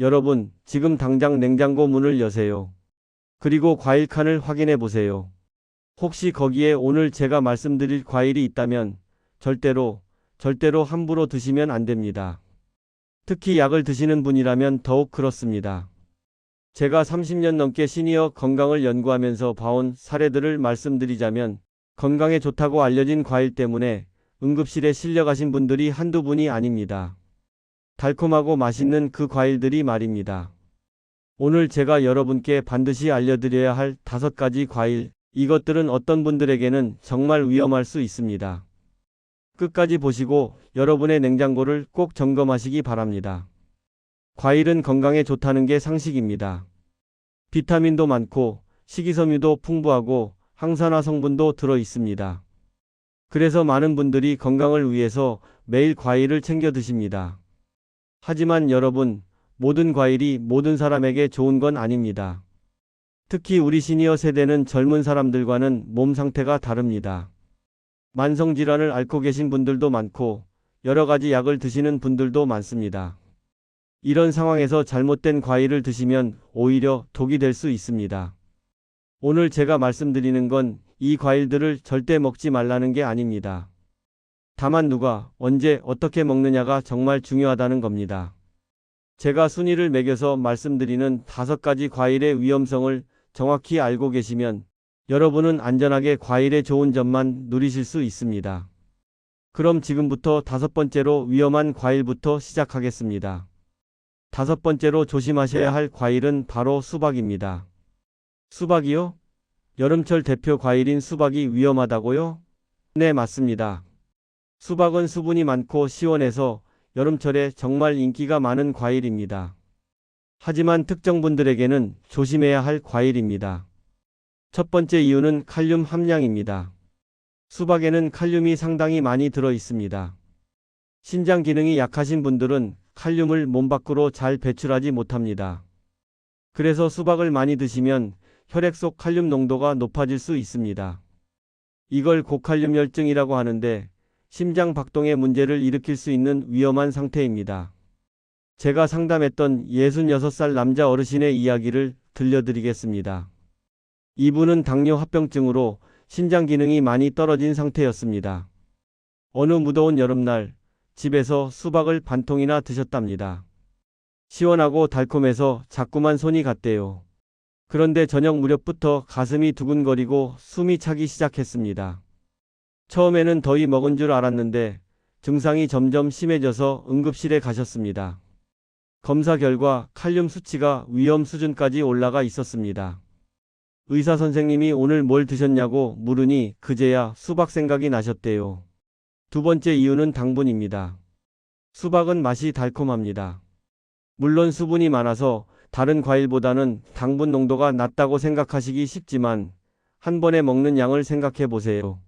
여러분, 지금 당장 냉장고 문을 여세요. 그리고 과일 칸을 확인해 보세요. 혹시 거기에 오늘 제가 말씀드릴 과일이 있다면 절대로 함부로 드시면 안 됩니다. 특히 약을 드시는 분이라면 더욱 그렇습니다. 제가 30년 넘게 시니어 건강을 연구하면서 봐온 사례들을 말씀드리자면 건강에 좋다고 알려진 과일 때문에 응급실에 실려가신 분들이 한두 분이 아닙니다. 달콤하고 맛있는 그 과일들이 말입니다. 오늘 제가 여러분께 반드시 알려드려야 할 5가지 과일, 이것들은 어떤 분들에게는 정말 위험할 수 있습니다. 끝까지 보시고 여러분의 냉장고를 꼭 점검하시기 바랍니다. 과일은 건강에 좋다는 게 상식입니다. 비타민도 많고 식이섬유도 풍부하고 항산화 성분도 들어 있습니다. 그래서 많은 분들이 건강을 위해서 매일 과일을 챙겨 드십니다. 하지만 여러분, 모든 과일이 모든 사람에게 좋은 건 아닙니다. 특히 우리 시니어 세대는 젊은 사람들과는 몸 상태가 다릅니다. 만성질환을 앓고 계신 분들도 많고 여러 가지 약을 드시는 분들도 많습니다. 이런 상황에서 잘못된 과일을 드시면 오히려 독이 될 수 있습니다. 오늘 제가 말씀드리는 건 이 과일들을 절대 먹지 말라는 게 아닙니다. 다만 누가, 언제, 어떻게 먹느냐가 정말 중요하다는 겁니다. 제가 순위를 매겨서 말씀드리는 5가지 과일의 위험성을 정확히 알고 계시면 여러분은 안전하게 과일의 좋은 점만 누리실 수 있습니다. 그럼 지금부터 5번째로 위험한 과일부터 시작하겠습니다. 5번째로 조심하셔야 할 과일은 바로 수박입니다. 수박이요? 여름철 대표 과일인 수박이 위험하다고요? 네, 맞습니다. 수박은 수분이 많고 시원해서 여름철에 정말 인기가 많은 과일입니다. 하지만 특정 분들에게는 조심해야 할 과일입니다. 첫 번째 이유는 칼륨 함량입니다. 수박에는 칼륨이 상당히 많이 들어 있습니다. 신장 기능이 약하신 분들은 칼륨을 몸 밖으로 잘 배출하지 못합니다. 그래서 수박을 많이 드시면 혈액 속 칼륨 농도가 높아질 수 있습니다. 이걸 고칼륨혈증이라고 하는데 심장 박동에 문제를 일으킬 수 있는 위험한 상태입니다. 제가 상담했던 66살 남자 어르신의 이야기를 들려드리겠습니다. 이분은 당뇨 합병증으로 신장 기능이 많이 떨어진 상태였습니다. 어느 무더운 여름날 집에서 수박을 반 통이나 드셨답니다. 시원하고 달콤해서 자꾸만 손이 갔대요. 그런데 저녁 무렵부터 가슴이 두근거리고 숨이 차기 시작했습니다. 처음에는 더위 먹은 줄 알았는데 증상이 점점 심해져서 응급실에 가셨습니다. 검사 결과 칼륨 수치가 위험 수준까지 올라가 있었습니다. 의사 선생님이 오늘 뭘 드셨냐고 물으니 그제야 수박 생각이 나셨대요. 두 번째 이유는 당분입니다. 수박은 맛이 달콤합니다. 물론 수분이 많아서 다른 과일보다는 당분 농도가 낮다고 생각하시기 쉽지만 한 번에 먹는 양을 생각해 보세요.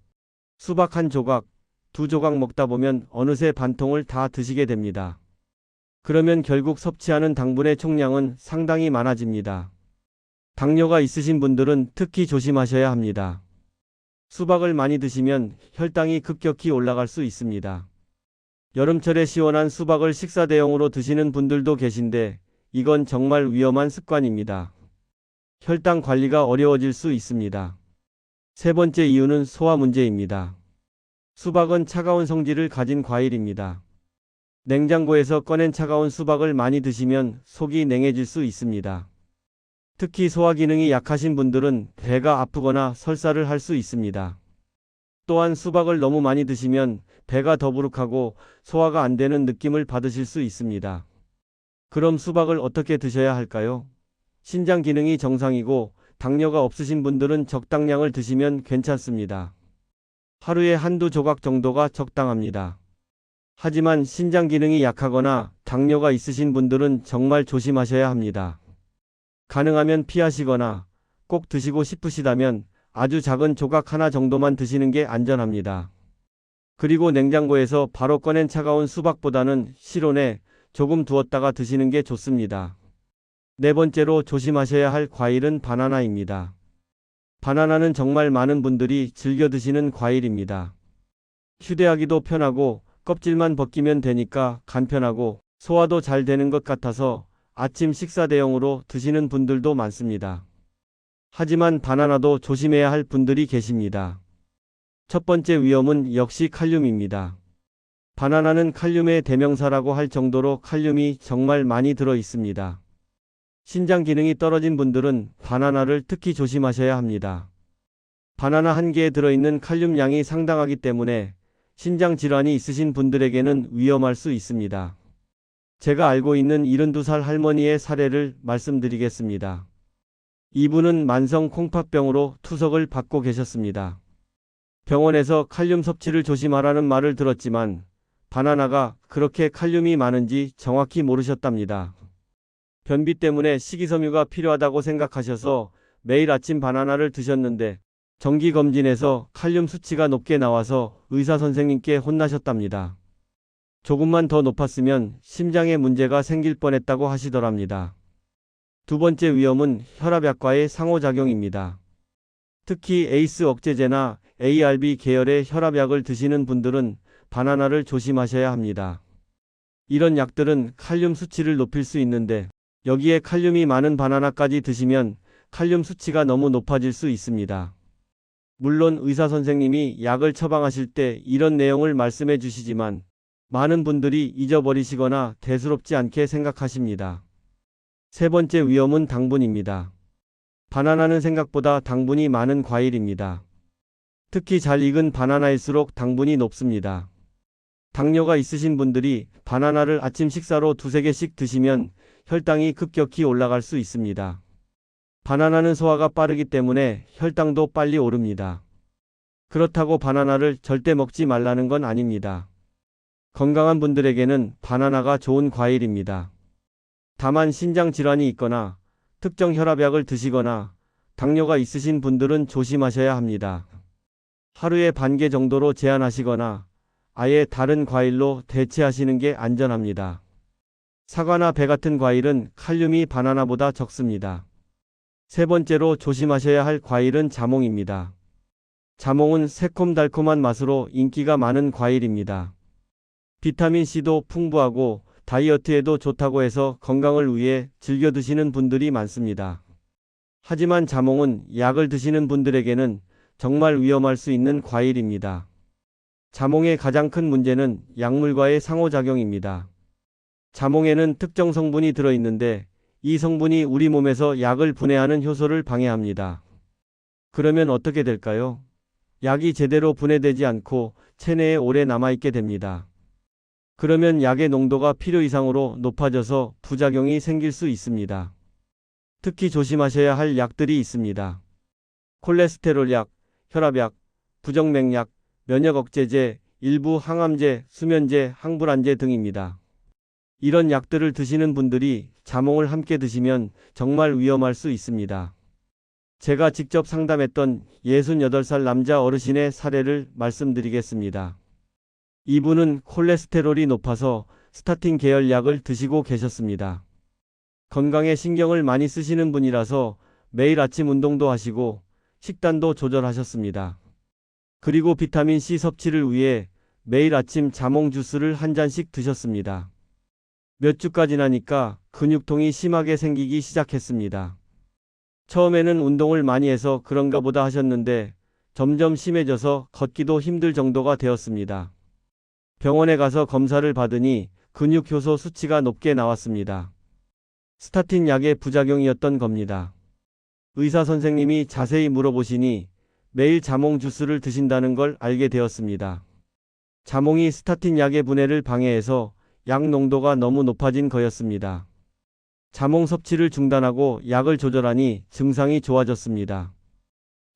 수박 한 조각, 2조각 먹다 보면 어느새 반 통을 다 드시게 됩니다. 그러면 결국 섭취하는 당분의 총량은 상당히 많아집니다. 당뇨가 있으신 분들은 특히 조심하셔야 합니다. 수박을 많이 드시면 혈당이 급격히 올라갈 수 있습니다. 여름철에 시원한 수박을 식사 대용으로 드시는 분들도 계신데 이건 정말 위험한 습관입니다. 혈당 관리가 어려워질 수 있습니다. 세 번째 이유는 소화 문제입니다. 수박은 차가운 성질을 가진 과일입니다. 냉장고에서 꺼낸 차가운 수박을 많이 드시면 속이 냉해질 수 있습니다. 특히 소화 기능이 약하신 분들은 배가 아프거나 설사를 할 수 있습니다. 또한 수박을 너무 많이 드시면 배가 더부룩하고 소화가 안 되는 느낌을 받으실 수 있습니다. 그럼 수박을 어떻게 드셔야 할까요? 신장 기능이 정상이고 당뇨가 없으신 분들은 적당량을 드시면 괜찮습니다. 하루에 한두 조각 정도가 적당합니다. 하지만 신장 기능이 약하거나 당뇨가 있으신 분들은 정말 조심하셔야 합니다. 가능하면 피하시거나 꼭 드시고 싶으시다면 아주 작은 조각 하나 정도만 드시는 게 안전합니다. 그리고 냉장고에서 바로 꺼낸 차가운 수박보다는 실온에 조금 두었다가 드시는 게 좋습니다. 네 번째로 조심하셔야 할 과일은 바나나입니다. 바나나는 정말 많은 분들이 즐겨 드시는 과일입니다. 휴대하기도 편하고 껍질만 벗기면 되니까 간편하고 소화도 잘 되는 것 같아서 아침 식사 대용으로 드시는 분들도 많습니다. 하지만 바나나도 조심해야 할 분들이 계십니다. 첫 번째 위험은 역시 칼륨입니다. 바나나는 칼륨의 대명사라고 할 정도로 칼륨이 정말 많이 들어 있습니다. 신장 기능이 떨어진 분들은 바나나를 특히 조심하셔야 합니다. 바나나 한 개에 들어있는 칼륨 양이 상당하기 때문에 신장 질환이 있으신 분들에게는 위험할 수 있습니다. 제가 알고 있는 72살 할머니의 사례를 말씀드리겠습니다. 이분은 만성 콩팥병으로 투석을 받고 계셨습니다. 병원에서 칼륨 섭취를 조심하라는 말을 들었지만 바나나가 그렇게 칼륨이 많은지 정확히 모르셨답니다. 변비 때문에 식이섬유가 필요하다고 생각하셔서 매일 아침 바나나를 드셨는데 정기검진에서 칼륨 수치가 높게 나와서 의사 선생님께 혼나셨답니다. 조금만 더 높았으면 심장에 문제가 생길 뻔했다고 하시더랍니다. 두 번째 위험은 혈압약과의 상호작용입니다. 특히 에이스 억제제나 ARB 계열의 혈압약을 드시는 분들은 바나나를 조심하셔야 합니다. 이런 약들은 칼륨 수치를 높일 수 있는데 여기에 칼륨이 많은 바나나까지 드시면 칼륨 수치가 너무 높아질 수 있습니다. 물론 의사 선생님이 약을 처방하실 때 이런 내용을 말씀해 주시지만 많은 분들이 잊어버리시거나 대수롭지 않게 생각하십니다. 세 번째 위험은 당분입니다. 바나나는 생각보다 당분이 많은 과일입니다. 특히 잘 익은 바나나일수록 당분이 높습니다. 당뇨가 있으신 분들이 바나나를 아침 식사로 2~3개씩 드시면 혈당이 급격히 올라갈 수 있습니다. 바나나는 소화가 빠르기 때문에 혈당도 빨리 오릅니다. 그렇다고 바나나를 절대 먹지 말라는 건 아닙니다. 건강한 분들에게는 바나나가 좋은 과일입니다. 다만 신장 질환이 있거나 특정 혈압약을 드시거나 당뇨가 있으신 분들은 조심하셔야 합니다. 하루에 반 개 정도로 제한하시거나 아예 다른 과일로 대체하시는 게 안전합니다. 사과나 배 같은 과일은 칼륨이 바나나보다 적습니다. 세 번째로 조심하셔야 할 과일은 자몽입니다. 자몽은 새콤달콤한 맛으로 인기가 많은 과일입니다. 비타민C도 풍부하고 다이어트에도 좋다고 해서 건강을 위해 즐겨 드시는 분들이 많습니다. 하지만 자몽은 약을 드시는 분들에게는 정말 위험할 수 있는 과일입니다. 자몽의 가장 큰 문제는 약물과의 상호작용입니다. 자몽에는 특정 성분이 들어있는데 이 성분이 우리 몸에서 약을 분해하는 효소를 방해합니다. 그러면 어떻게 될까요? 약이 제대로 분해되지 않고 체내에 오래 남아있게 됩니다. 그러면 약의 농도가 필요 이상으로 높아져서 부작용이 생길 수 있습니다. 특히 조심하셔야 할 약들이 있습니다. 콜레스테롤약, 혈압약, 부정맥약, 면역억제제, 일부 항암제, 수면제, 항불안제 등입니다. 이런 약들을 드시는 분들이 자몽을 함께 드시면 정말 위험할 수 있습니다. 제가 직접 상담했던 68살 남자 어르신의 사례를 말씀드리겠습니다. 이분은 콜레스테롤이 높아서 스타틴 계열 약을 드시고 계셨습니다. 건강에 신경을 많이 쓰시는 분이라서 매일 아침 운동도 하시고 식단도 조절하셨습니다. 그리고 비타민C 섭취를 위해 매일 아침 자몽 주스를 한 잔씩 드셨습니다. 몇 주가 지나니까 근육통이 심하게 생기기 시작했습니다. 처음에는 운동을 많이 해서 그런가 보다 하셨는데 점점 심해져서 걷기도 힘들 정도가 되었습니다. 병원에 가서 검사를 받으니 근육효소 수치가 높게 나왔습니다. 스타틴 약의 부작용이었던 겁니다. 의사 선생님이 자세히 물어보시니 매일 자몽 주스를 드신다는 걸 알게 되었습니다. 자몽이 스타틴 약의 분해를 방해해서 약 농도가 너무 높아진 거였습니다. 자몽 섭취를 중단하고 약을 조절하니 증상이 좋아졌습니다.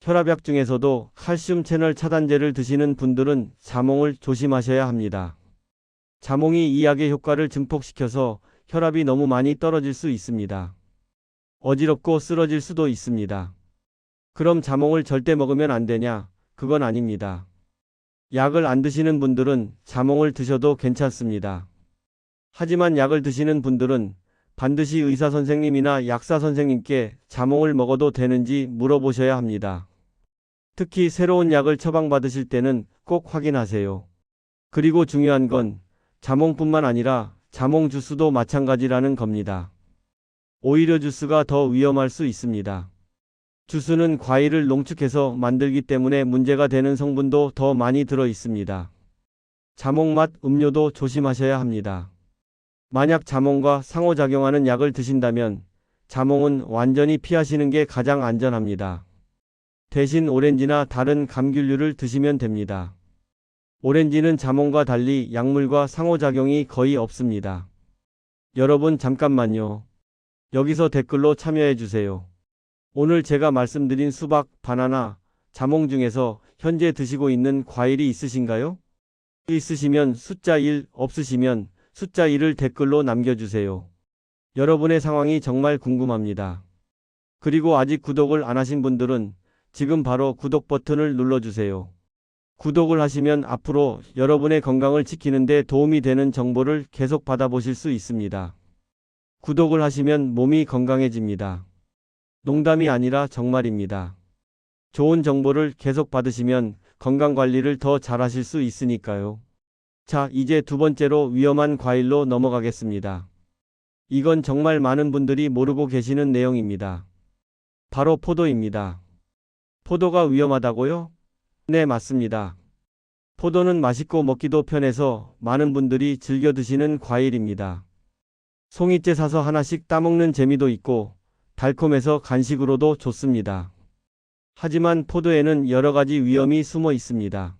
혈압약 중에서도 칼슘 채널 차단제를 드시는 분들은 자몽을 조심하셔야 합니다. 자몽이 이 약의 효과를 증폭시켜서 혈압이 너무 많이 떨어질 수 있습니다. 어지럽고 쓰러질 수도 있습니다. 그럼 자몽을 절대 먹으면 안 되냐? 그건 아닙니다. 약을 안 드시는 분들은 자몽을 드셔도 괜찮습니다. 하지만 약을 드시는 분들은 반드시 의사 선생님이나 약사 선생님께 자몽을 먹어도 되는지 물어보셔야 합니다. 특히 새로운 약을 처방받으실 때는 꼭 확인하세요. 그리고 중요한 건 자몽뿐만 아니라 자몽 주스도 마찬가지라는 겁니다. 오히려 주스가 더 위험할 수 있습니다. 주스는 과일을 농축해서 만들기 때문에 문제가 되는 성분도 더 많이 들어 있습니다. 자몽맛 음료도 조심하셔야 합니다. 만약 자몽과 상호작용하는 약을 드신다면 자몽은 완전히 피하시는 게 가장 안전합니다. 대신 오렌지나 다른 감귤류를 드시면 됩니다. 오렌지는 자몽과 달리 약물과 상호작용이 거의 없습니다. 여러분 잠깐만요. 여기서 댓글로 참여해 주세요. 오늘 제가 말씀드린 수박, 바나나, 자몽 중에서 현재 드시고 있는 과일이 있으신가요? 있으시면 숫자 1, 없으시면 숫자 1을 댓글로 남겨주세요. 여러분의 상황이 정말 궁금합니다. 그리고 아직 구독을 안 하신 분들은 지금 바로 구독 버튼을 눌러주세요. 구독을 하시면 앞으로 여러분의 건강을 지키는 데 도움이 되는 정보를 계속 받아보실 수 있습니다. 구독을 하시면 몸이 건강해집니다. 농담이 아니라 정말입니다. 좋은 정보를 계속 받으시면 건강관리를 더 잘하실 수 있으니까요. 자, 이제 두 번째로 위험한 과일로 넘어가겠습니다. 이건 정말 많은 분들이 모르고 계시는 내용입니다. 바로 포도입니다. 포도가 위험하다고요? 네, 맞습니다. 포도는 맛있고 먹기도 편해서 많은 분들이 즐겨 드시는 과일입니다. 송이째 사서 하나씩 따먹는 재미도 있고 달콤해서 간식으로도 좋습니다. 하지만 포도에는 여러 가지 위험이 숨어 있습니다.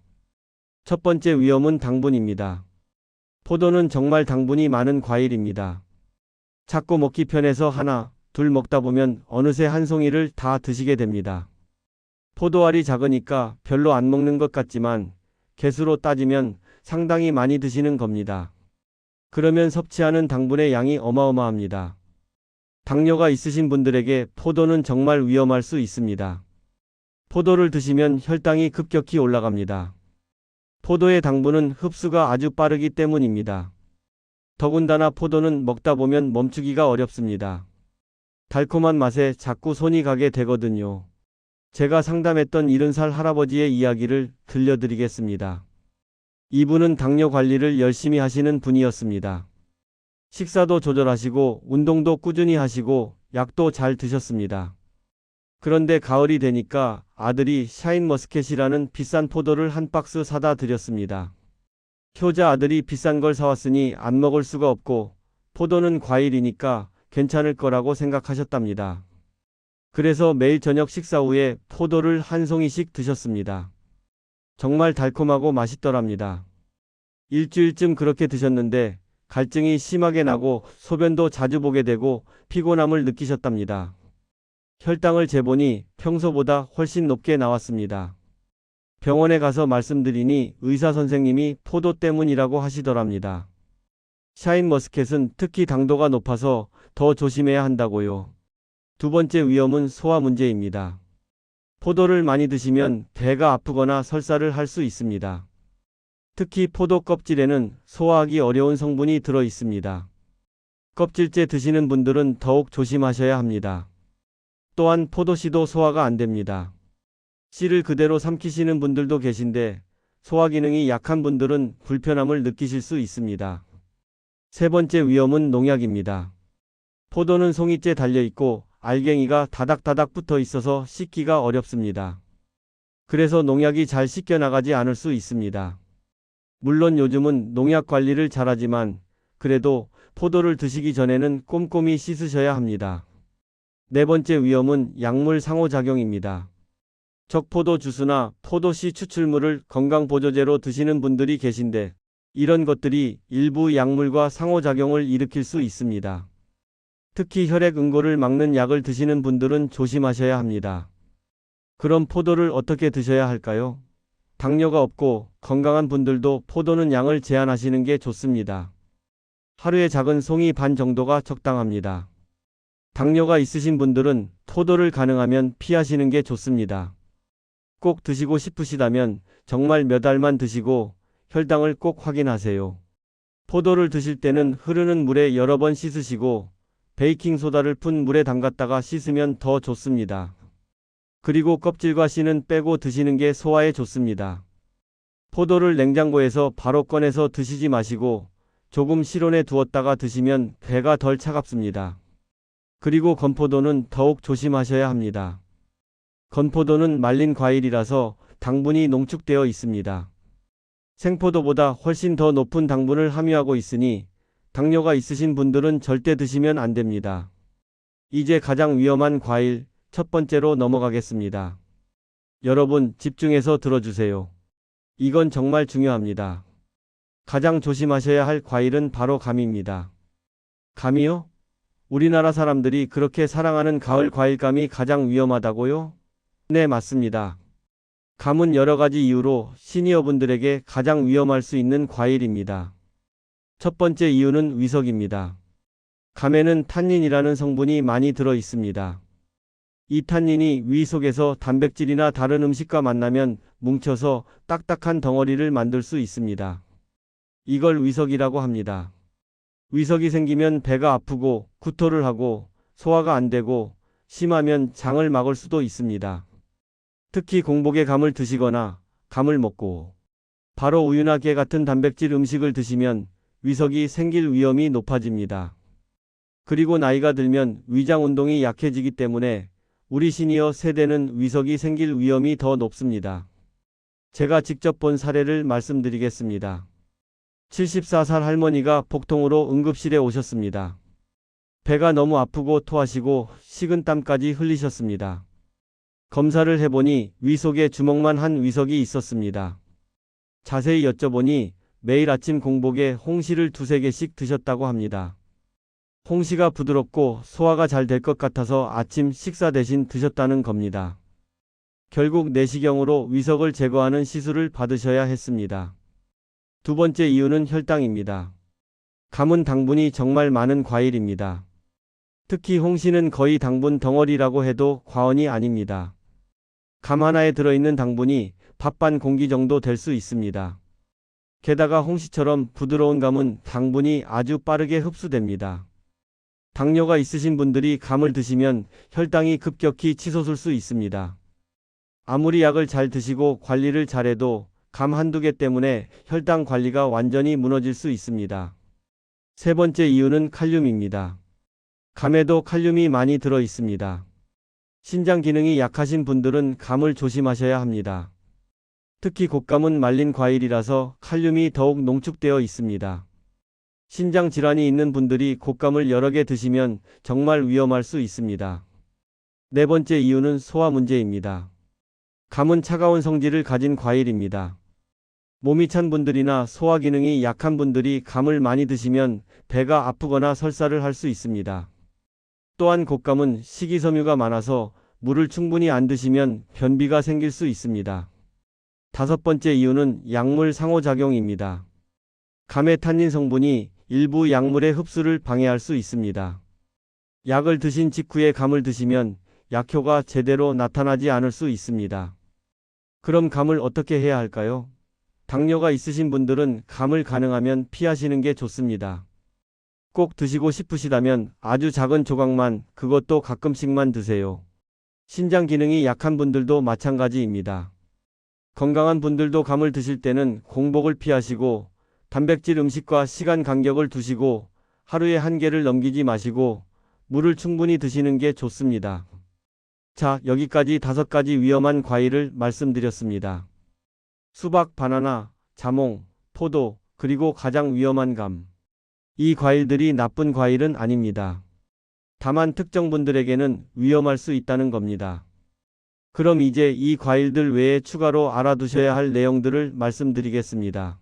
첫 번째 위험은 당분입니다. 포도는 정말 당분이 많은 과일입니다. 작고 먹기 편해서 하나, 둘 먹다 보면 어느새 한 송이를 다 드시게 됩니다. 포도알이 작으니까 별로 안 먹는 것 같지만 개수로 따지면 상당히 많이 드시는 겁니다. 그러면 섭취하는 당분의 양이 어마어마합니다. 당뇨가 있으신 분들에게 포도는 정말 위험할 수 있습니다. 포도를 드시면 혈당이 급격히 올라갑니다. 포도의 당분은 흡수가 아주 빠르기 때문입니다. 더군다나 포도는 먹다 보면 멈추기가 어렵습니다. 달콤한 맛에 자꾸 손이 가게 되거든요. 제가 상담했던 70살 할아버지의 이야기를 들려드리겠습니다. 이분은 당뇨 관리를 열심히 하시는 분이었습니다. 식사도 조절하시고 운동도 꾸준히 하시고 약도 잘 드셨습니다. 그런데 가을이 되니까 아들이 샤인머스켓이라는 비싼 포도를 한 박스 사다 드렸습니다. 효자 아들이 비싼 걸 사왔으니 안 먹을 수가 없고 포도는 과일이니까 괜찮을 거라고 생각하셨답니다. 그래서 매일 저녁 식사 후에 포도를 한 송이씩 드셨습니다. 정말 달콤하고 맛있더랍니다. 일주일쯤 그렇게 드셨는데 갈증이 심하게 나고 소변도 자주 보게 되고 피곤함을 느끼셨답니다. 혈당을 재보니 평소보다 훨씬 높게 나왔습니다. 병원에 가서 말씀드리니 의사 선생님이 포도 때문이라고 하시더랍니다. 샤인머스켓은 특히 당도가 높아서 더 조심해야 한다고요. 두 번째 위험은 소화 문제입니다. 포도를 많이 드시면 배가 아프거나 설사를 할 수 있습니다. 특히 포도 껍질에는 소화하기 어려운 성분이 들어 있습니다. 껍질째 드시는 분들은 더욱 조심하셔야 합니다. 또한 포도씨도 소화가 안 됩니다. 씨를 그대로 삼키시는 분들도 계신데 소화 기능이 약한 분들은 불편함을 느끼실 수 있습니다. 세 번째 위험은 농약입니다. 포도는 송이째 달려있고 알갱이가 다닥다닥 붙어 있어서 씻기가 어렵습니다. 그래서 농약이 잘 씻겨나가지 않을 수 있습니다. 물론 요즘은 농약 관리를 잘하지만 그래도 포도를 드시기 전에는 꼼꼼히 씻으셔야 합니다. 네 번째 위험은 약물 상호작용입니다. 적포도 주스나 포도씨 추출물을 건강보조제로 드시는 분들이 계신데 이런 것들이 일부 약물과 상호작용을 일으킬 수 있습니다. 특히 혈액 응고를 막는 약을 드시는 분들은 조심하셔야 합니다. 그럼 포도를 어떻게 드셔야 할까요? 당뇨가 없고 건강한 분들도 포도는 양을 제한하시는 게 좋습니다. 하루에 작은 송이 반 정도가 적당합니다. 당뇨가 있으신 분들은 포도를 가능하면 피하시는 게 좋습니다. 꼭 드시고 싶으시다면 정말 몇 알만 드시고 혈당을 꼭 확인하세요. 포도를 드실 때는 흐르는 물에 여러 번 씻으시고 베이킹소다를 푼 물에 담갔다가 씻으면 더 좋습니다. 그리고 껍질과 씨는 빼고 드시는 게 소화에 좋습니다. 포도를 냉장고에서 바로 꺼내서 드시지 마시고 조금 실온에 두었다가 드시면 배가 덜 차갑습니다. 그리고 건포도는 더욱 조심하셔야 합니다. 건포도는 말린 과일이라서 당분이 농축되어 있습니다. 생포도보다 훨씬 더 높은 당분을 함유하고 있으니 당뇨가 있으신 분들은 절대 드시면 안 됩니다. 이제 가장 위험한 과일 첫 번째로 넘어가겠습니다. 여러분 집중해서 들어주세요. 이건 정말 중요합니다. 가장 조심하셔야 할 과일은 바로 감입니다. 감이요? 우리나라 사람들이 그렇게 사랑하는 가을 과일감이 가장 위험하다고요? 네, 맞습니다. 감은 여러 가지 이유로 시니어분들에게 가장 위험할 수 있는 과일입니다. 첫 번째 이유는 위석입니다. 감에는 탄닌이라는 성분이 많이 들어 있습니다. 이 탄닌이 위 속에서 단백질이나 다른 음식과 만나면 뭉쳐서 딱딱한 덩어리를 만들 수 있습니다. 이걸 위석이라고 합니다. 위석이 생기면 배가 아프고 구토를 하고 소화가 안 되고 심하면 장을 막을 수도 있습니다. 특히 공복에 감을 드시거나 감을 먹고 바로 우유나 깨 같은 단백질 음식을 드시면 위석이 생길 위험이 높아집니다. 그리고 나이가 들면 위장 운동이 약해지기 때문에 우리 시니어 세대는 위석이 생길 위험이 더 높습니다. 제가 직접 본 사례를 말씀드리겠습니다. 74살 할머니가 복통으로 응급실에 오셨습니다. 배가 너무 아프고 토하시고 식은땀까지 흘리셨습니다. 검사를 해보니 위 속에 주먹만 한 위석이 있었습니다. 자세히 여쭤보니 매일 아침 공복에 홍시를 2~3개씩 드셨다고 합니다. 홍시가 부드럽고 소화가 잘 될 것 같아서 아침 식사 대신 드셨다는 겁니다. 결국 내시경으로 위석을 제거하는 시술을 받으셔야 했습니다. 두 번째 이유는 혈당입니다. 감은 당분이 정말 많은 과일입니다. 특히 홍시는 거의 당분 덩어리라고 해도 과언이 아닙니다. 감 하나에 들어있는 당분이 밥 반 공기 정도 될 수 있습니다. 게다가 홍시처럼 부드러운 감은 당분이 아주 빠르게 흡수됩니다. 당뇨가 있으신 분들이 감을 드시면 혈당이 급격히 치솟을 수 있습니다. 아무리 약을 잘 드시고 관리를 잘해도 감 한두 개 때문에 혈당 관리가 완전히 무너질 수 있습니다. 세 번째 이유는 칼륨입니다. 감에도 칼륨이 많이 들어 있습니다. 신장 기능이 약하신 분들은 감을 조심하셔야 합니다. 특히 곶감은 말린 과일이라서 칼륨이 더욱 농축되어 있습니다. 신장 질환이 있는 분들이 곶감을 여러 개 드시면 정말 위험할 수 있습니다. 네 번째 이유는 소화 문제입니다. 감은 차가운 성질을 가진 과일입니다. 몸이 찬 분들이나 소화 기능이 약한 분들이 감을 많이 드시면 배가 아프거나 설사를 할 수 있습니다. 또한 곶감은 식이섬유가 많아서 물을 충분히 안 드시면 변비가 생길 수 있습니다. 다섯 번째 이유는 약물 상호작용입니다. 감의 탄닌 성분이 일부 약물의 흡수를 방해할 수 있습니다. 약을 드신 직후에 감을 드시면 약효가 제대로 나타나지 않을 수 있습니다. 그럼 감을 어떻게 해야 할까요? 당뇨가 있으신 분들은 감을 가능하면 피하시는 게 좋습니다. 꼭 드시고 싶으시다면 아주 작은 조각만, 그것도 가끔씩만 드세요. 신장 기능이 약한 분들도 마찬가지입니다. 건강한 분들도 감을 드실 때는 공복을 피하시고 단백질 음식과 시간 간격을 두시고 하루에 1개를 넘기지 마시고 물을 충분히 드시는 게 좋습니다. 자, 여기까지 5가지 위험한 과일을 말씀드렸습니다. 수박, 바나나, 자몽, 포도, 그리고 가장 위험한 감. 이 과일들이 나쁜 과일은 아닙니다. 다만 특정 분들에게는 위험할 수 있다는 겁니다. 그럼 이제 이 과일들 외에 추가로 알아두셔야 할 내용들을 말씀드리겠습니다.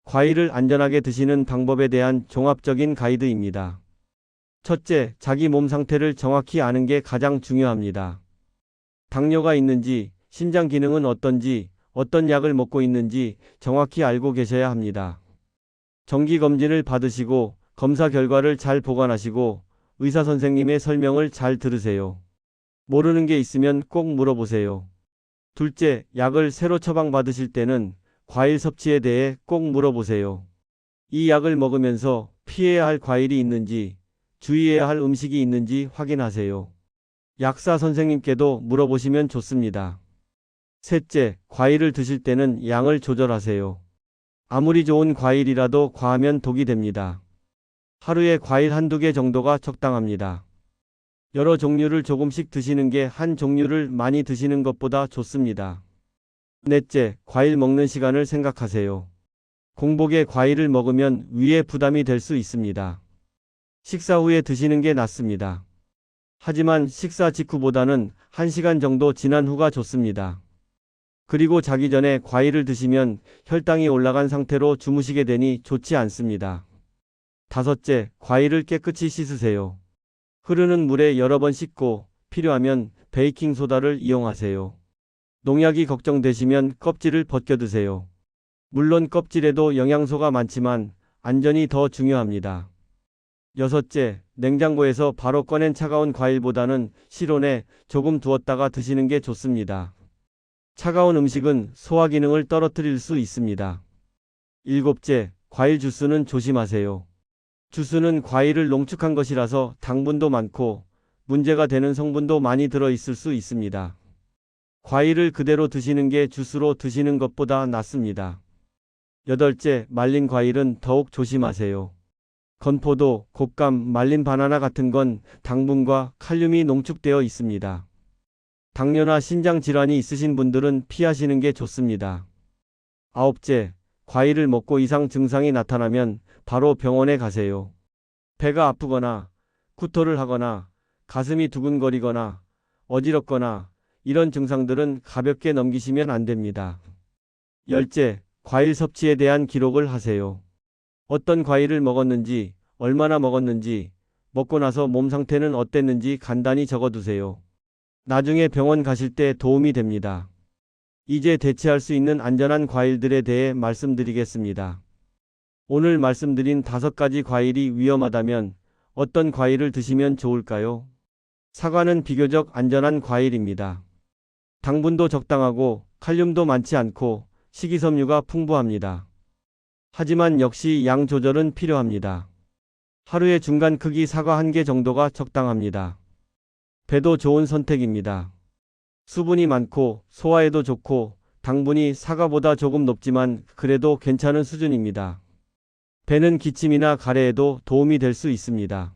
과일을 안전하게 드시는 방법에 대한 종합적인 가이드입니다. 첫째, 자기 몸 상태를 정확히 아는 게 가장 중요합니다. 당뇨가 있는지, 신장 기능은 어떤지, 어떤 약을 먹고 있는지 정확히 알고 계셔야 합니다. 정기검진을 받으시고 검사 결과를 잘 보관하시고 의사 선생님의 설명을 잘 들으세요. 모르는 게 있으면 꼭 물어보세요. 둘째, 약을 새로 처방받으실 때는 과일 섭취에 대해 꼭 물어보세요. 이 약을 먹으면서 피해야 할 과일이 있는지, 주의해야 할 음식이 있는지 확인하세요. 약사 선생님께도 물어보시면 좋습니다. 셋째, 과일을 드실 때는 양을 조절하세요. 아무리 좋은 과일이라도 과하면 독이 됩니다. 하루에 과일 1~2개 정도가 적당합니다. 여러 종류를 조금씩 드시는 게 한 종류를 많이 드시는 것보다 좋습니다. 넷째, 과일 먹는 시간을 생각하세요. 공복에 과일을 먹으면 위에 부담이 될 수 있습니다. 식사 후에 드시는 게 낫습니다. 하지만 식사 직후보다는 1시간 정도 지난 후가 좋습니다. 그리고 자기 전에 과일을 드시면 혈당이 올라간 상태로 주무시게 되니 좋지 않습니다. 다섯째, 과일을 깨끗이 씻으세요. 흐르는 물에 여러 번 씻고 필요하면 베이킹소다를 이용하세요. 농약이 걱정되시면 껍질을 벗겨 드세요. 물론 껍질에도 영양소가 많지만 안전이 더 중요합니다. 여섯째, 냉장고에서 바로 꺼낸 차가운 과일보다는 실온에 조금 두었다가 드시는 게 좋습니다. 차가운 음식은 소화 기능을 떨어뜨릴 수 있습니다. 일곱째, 과일 주스는 조심하세요. 주스는 과일을 농축한 것이라서 당분도 많고 문제가 되는 성분도 많이 들어 있을 수 있습니다. 과일을 그대로 드시는 게 주스로 드시는 것보다 낫습니다. 여덟째, 말린 과일은 더욱 조심하세요. 건포도, 곶감, 말린 바나나 같은 건 당분과 칼륨이 농축되어 있습니다. 당뇨나 신장 질환이 있으신 분들은 피하시는 게 좋습니다. 아홉째, 과일을 먹고 이상 증상이 나타나면 바로 병원에 가세요. 배가 아프거나 구토를 하거나 가슴이 두근거리거나 어지럽거나 이런 증상들은 가볍게 넘기시면 안 됩니다. 열째, 과일 섭취에 대한 기록을 하세요. 어떤 과일을 먹었는지, 얼마나 먹었는지, 먹고 나서 몸 상태는 어땠는지 간단히 적어두세요. 나중에 병원 가실 때 도움이 됩니다. 이제 대체할 수 있는 안전한 과일들에 대해 말씀드리겠습니다. 오늘 말씀드린 5가지 과일이 위험하다면 어떤 과일을 드시면 좋을까요? 사과는 비교적 안전한 과일입니다. 당분도 적당하고 칼륨도 많지 않고 식이섬유가 풍부합니다. 하지만 역시 양 조절은 필요합니다. 하루에 중간 크기 사과 1개 정도가 적당합니다. 배도 좋은 선택입니다. 수분이 많고 소화에도 좋고 당분이 사과보다 조금 높지만 그래도 괜찮은 수준입니다. 배는 기침이나 가래에도 도움이 될 수 있습니다.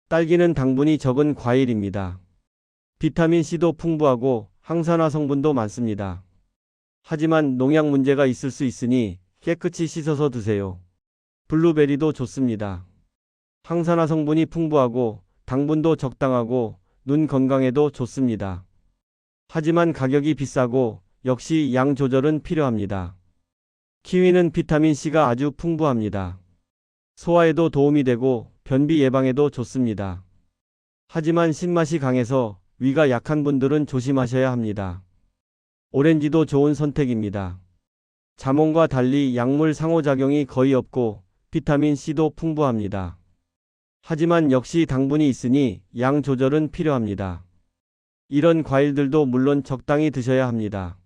딸기는 당분이 적은 과일입니다. 비타민C도 풍부하고 항산화 성분도 많습니다. 하지만 농약 문제가 있을 수 있으니 깨끗이 씻어서 드세요. 블루베리도 좋습니다. 항산화 성분이 풍부하고 당분도 적당하고 눈 건강에도 좋습니다. 하지만 가격이 비싸고 역시 양 조절은 필요합니다. 키위는 비타민C가 아주 풍부합니다. 소화에도 도움이 되고 변비 예방에도 좋습니다. 하지만 신맛이 강해서 위가 약한 분들은 조심하셔야 합니다. 오렌지도 좋은 선택입니다. 자몽과 달리 약물 상호작용이 거의 없고 비타민C도 풍부합니다. 하지만 역시 당분이 있으니 양 조절은 필요합니다. 이런 과일들도 물론 적당히 드셔야 합니다.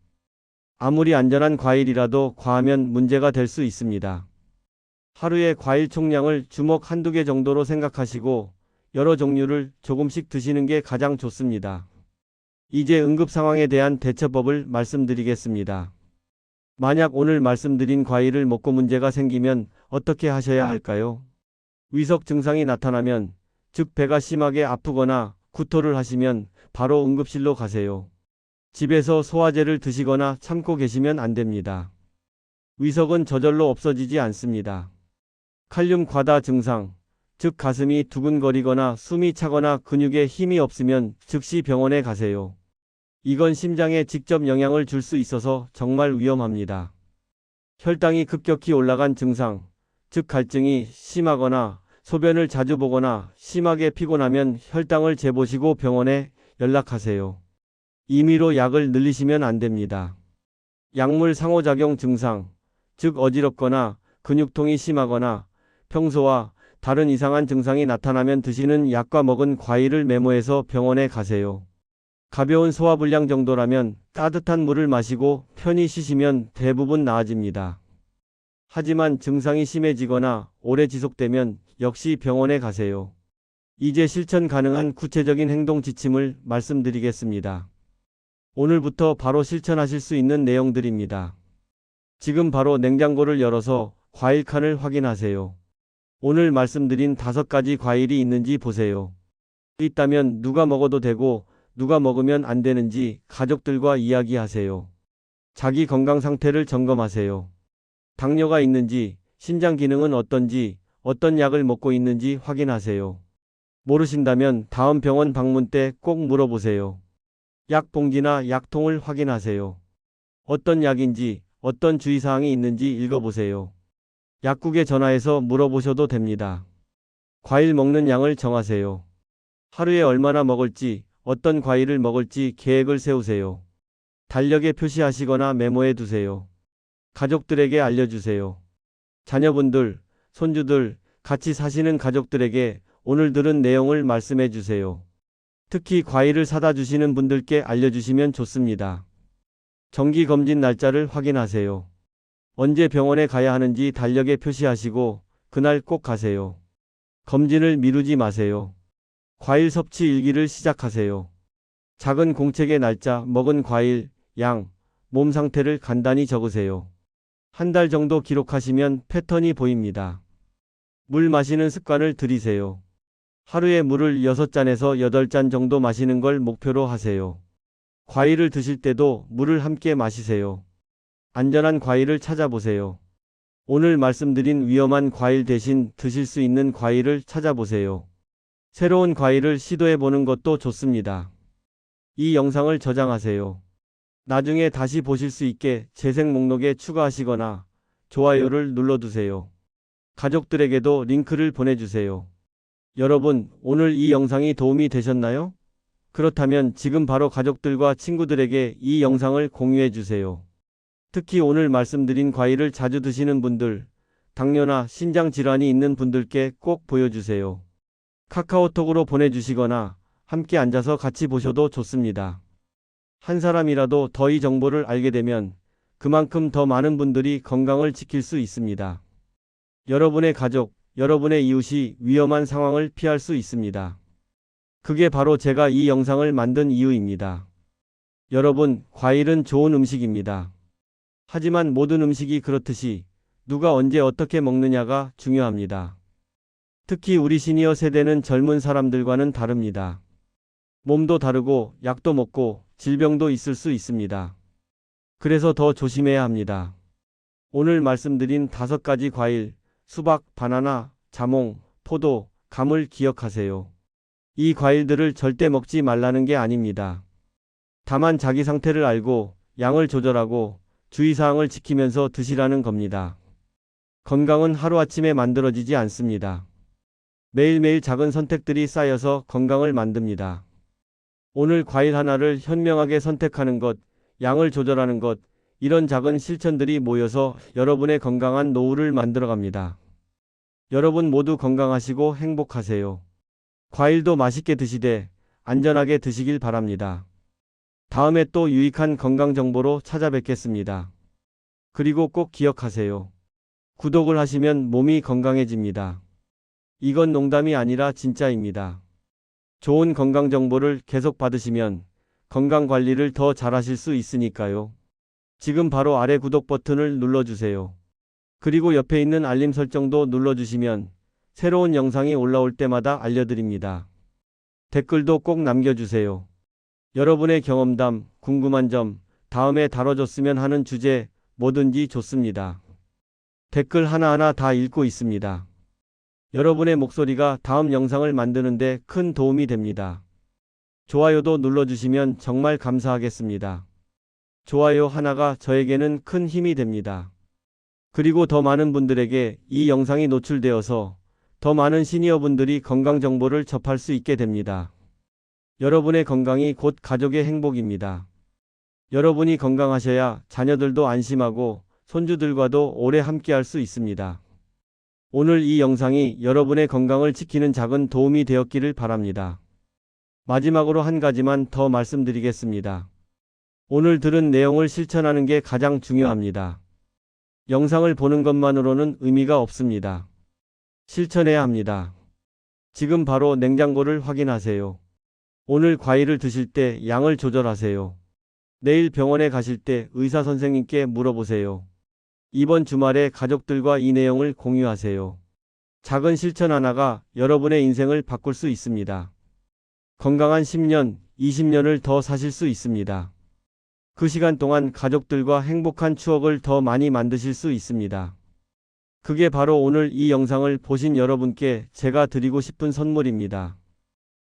아무리 안전한 과일이라도 과하면 문제가 될 수 있습니다. 하루에 과일 총량을 주먹 1~2개 정도로 생각하시고 여러 종류를 조금씩 드시는 게 가장 좋습니다. 이제 응급 상황에 대한 대처법을 말씀드리겠습니다. 만약 오늘 말씀드린 과일을 먹고 문제가 생기면 어떻게 하셔야 할까요? 위석 증상이 나타나면, 즉 배가 심하게 아프거나 구토를 하시면 바로 응급실로 가세요. 집에서 소화제를 드시거나 참고 계시면 안 됩니다. 위석은 저절로 없어지지 않습니다. 칼륨 과다 증상, 즉 가슴이 두근거리거나 숨이 차거나 근육에 힘이 없으면 즉시 병원에 가세요. 이건 심장에 직접 영향을 줄 수 있어서 정말 위험합니다. 혈당이 급격히 올라간 증상, 즉 갈증이 심하거나 소변을 자주 보거나 심하게 피곤하면 혈당을 재보시고 병원에 연락하세요. 임의로 약을 늘리시면 안 됩니다. 약물 상호작용 증상, 즉 어지럽거나 근육통이 심하거나 평소와 다른 이상한 증상이 나타나면 드시는 약과 먹은 과일을 메모해서 병원에 가세요. 가벼운 소화불량 정도라면 따뜻한 물을 마시고 편히 쉬시면 대부분 나아집니다. 하지만 증상이 심해지거나 오래 지속되면 역시 병원에 가세요. 이제 실천 가능한 구체적인 행동 지침을 말씀드리겠습니다. 오늘부터 바로 실천하실 수 있는 내용들입니다. 지금 바로 냉장고를 열어서 과일 칸을 확인하세요. 오늘 말씀드린 5가지 과일이 있는지 보세요. 있다면 누가 먹어도 되고 누가 먹으면 안 되는지 가족들과 이야기하세요. 자기 건강 상태를 점검하세요. 당뇨가 있는지, 신장 기능은 어떤지, 어떤 약을 먹고 있는지 확인하세요. 모르신다면 다음 병원 방문 때 꼭 물어보세요. 약 봉지나 약통을 확인하세요. 어떤 약인지, 어떤 주의사항이 있는지 읽어보세요. 약국에 전화해서 물어보셔도 됩니다. 과일 먹는 양을 정하세요. 하루에 얼마나 먹을지, 어떤 과일을 먹을지 계획을 세우세요. 달력에 표시하시거나 메모해 두세요. 가족들에게 알려주세요. 자녀분들, 손주들, 같이 사시는 가족들에게 오늘 들은 내용을 말씀해 주세요. 특히 과일을 사다 주시는 분들께 알려주시면 좋습니다. 정기검진 날짜를 확인하세요. 언제 병원에 가야 하는지 달력에 표시하시고 그날 꼭 가세요. 검진을 미루지 마세요. 과일 섭취 일기를 시작하세요. 작은 공책의 날짜, 먹은 과일, 양, 몸 상태를 간단히 적으세요. 한 달 정도 기록하시면 패턴이 보입니다. 물 마시는 습관을 들이세요. 하루에 물을 6잔에서 8잔 정도 마시는 걸 목표로 하세요. 과일을 드실 때도 물을 함께 마시세요. 안전한 과일을 찾아보세요. 오늘 말씀드린 위험한 과일 대신 드실 수 있는 과일을 찾아보세요. 새로운 과일을 시도해 보는 것도 좋습니다. 이 영상을 저장하세요. 나중에 다시 보실 수 있게 재생 목록에 추가하시거나 좋아요를 눌러두세요. 가족들에게도 링크를 보내주세요. 여러분, 오늘 이 영상이 도움이 되셨나요? 그렇다면 지금 바로 가족들과 친구들에게 이 영상을 공유해 주세요. 특히 오늘 말씀드린 과일을 자주 드시는 분들, 당뇨나 신장 질환이 있는 분들께 꼭 보여주세요. 카카오톡으로 보내주시거나 함께 앉아서 같이 보셔도 좋습니다. 한 사람이라도 더 이 정보를 알게 되면 그만큼 더 많은 분들이 건강을 지킬 수 있습니다. 여러분의 가족, 여러분의 이웃이 위험한 상황을 피할 수 있습니다. 그게 바로 제가 이 영상을 만든 이유입니다. 여러분, 과일은 좋은 음식입니다. 하지만 모든 음식이 그렇듯이 누가 언제 어떻게 먹느냐가 중요합니다. 특히 우리 시니어 세대는 젊은 사람들과는 다릅니다. 몸도 다르고 약도 먹고 질병도 있을 수 있습니다. 그래서 더 조심해야 합니다. 오늘 말씀드린 5가지 과일, 수박, 바나나, 자몽, 포도, 감을 기억하세요. 이 과일들을 절대 먹지 말라는 게 아닙니다. 다만 자기 상태를 알고 양을 조절하고 주의사항을 지키면서 드시라는 겁니다. 건강은 하루아침에 만들어지지 않습니다. 매일매일 작은 선택들이 쌓여서 건강을 만듭니다. 오늘 과일 하나를 현명하게 선택하는 것, 양을 조절하는 것, 이런 작은 실천들이 모여서 여러분의 건강한 노후를 만들어갑니다. 여러분 모두 건강하시고 행복하세요. 과일도 맛있게 드시되 안전하게 드시길 바랍니다. 다음에 또 유익한 건강 정보로 찾아뵙겠습니다. 그리고 꼭 기억하세요. 구독을 하시면 몸이 건강해집니다. 이건 농담이 아니라 진짜입니다. 좋은 건강 정보를 계속 받으시면 건강 관리를 더 잘하실 수 있으니까요. 지금 바로 아래 구독 버튼을 눌러주세요. 그리고 옆에 있는 알림 설정도 눌러주시면 새로운 영상이 올라올 때마다 알려드립니다. 댓글도 꼭 남겨주세요. 여러분의 경험담, 궁금한 점, 다음에 다뤄줬으면 하는 주제, 뭐든지 좋습니다. 댓글 하나하나 다 읽고 있습니다. 여러분의 목소리가 다음 영상을 만드는데 큰 도움이 됩니다. 좋아요도 눌러주시면 정말 감사하겠습니다. 좋아요 하나가 저에게는 큰 힘이 됩니다. 그리고 더 많은 분들에게 이 영상이 노출되어서 더 많은 시니어분들이 건강 정보를 접할 수 있게 됩니다. 여러분의 건강이 곧 가족의 행복입니다. 여러분이 건강하셔야 자녀들도 안심하고 손주들과도 오래 함께할 수 있습니다. 오늘 이 영상이 여러분의 건강을 지키는 작은 도움이 되었기를 바랍니다. 마지막으로 한 가지만 더 말씀드리겠습니다. 오늘 들은 내용을 실천하는 게 가장 중요합니다. 영상을 보는 것만으로는 의미가 없습니다. 실천해야 합니다. 지금 바로 냉장고를 확인하세요. 오늘 과일을 드실 때 양을 조절하세요. 내일 병원에 가실 때 의사 선생님께 물어보세요. 이번 주말에 가족들과 이 내용을 공유하세요. 작은 실천 하나가 여러분의 인생을 바꿀 수 있습니다. 건강한 10년, 20년을 더 사실 수 있습니다. 그 시간 동안 가족들과 행복한 추억을 더 많이 만드실 수 있습니다. 그게 바로 오늘 이 영상을 보신 여러분께 제가 드리고 싶은 선물입니다.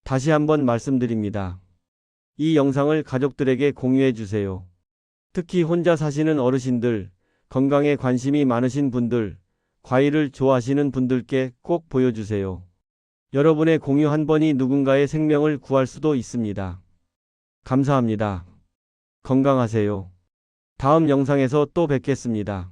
다시 한번 말씀드립니다. 이 영상을 가족들에게 공유해 주세요. 특히 혼자 사시는 어르신들, 건강에 관심이 많으신 분들, 과일을 좋아하시는 분들께 꼭 보여주세요. 여러분의 공유 한 번이 누군가의 생명을 구할 수도 있습니다. 감사합니다. 건강하세요. 다음 영상에서 또 뵙겠습니다.